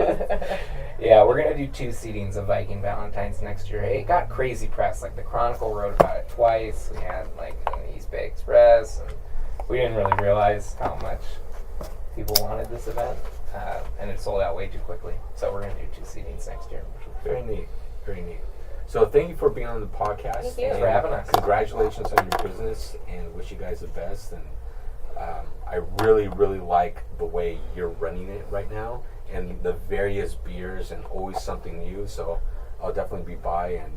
Yeah, we're gonna do 2 seatings of Viking Valentine's next year. It got crazy press. Like the Chronicle wrote about it twice. We had like the East Bay Express, and we didn't really realize how much people wanted this event, and it sold out way too quickly. So we're gonna do 2 seatings next year. Very neat. Very neat. So thank you for being on the podcast. Thank you. And for having us. Congratulations on your business, and wish you guys the best. And I really, really like the way you're running it right now, and the various beers, and always something new. So I'll definitely be by and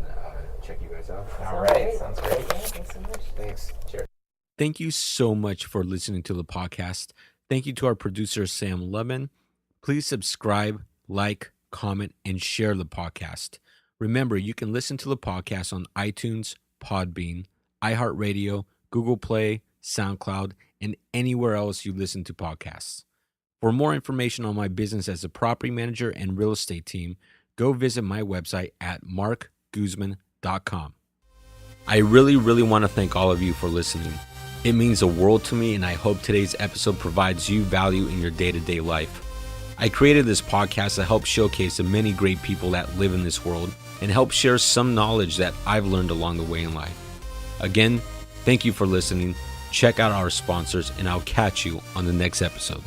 check you guys out. All right, sounds great. Yeah, thanks so much. Thanks. Cheers. Thank you so much for listening to the podcast. Thank you to our producer, Sam Lubman. Please subscribe, like, comment, and share the podcast. Remember, you can listen to the podcast on iTunes, Podbean, iHeartRadio, Google Play, SoundCloud, and anywhere else you listen to podcasts. For more information on my business as a property manager and real estate team, go visit my website at markguzman.com. I really want to thank all of you for listening. It means the world to me, and I hope today's episode provides you value in your day-to-day life. I created this podcast to help showcase the many great people that live in this world and help share some knowledge that I've learned along the way in life. Again, thank you for listening. Check out our sponsors, and I'll catch you on the next episode.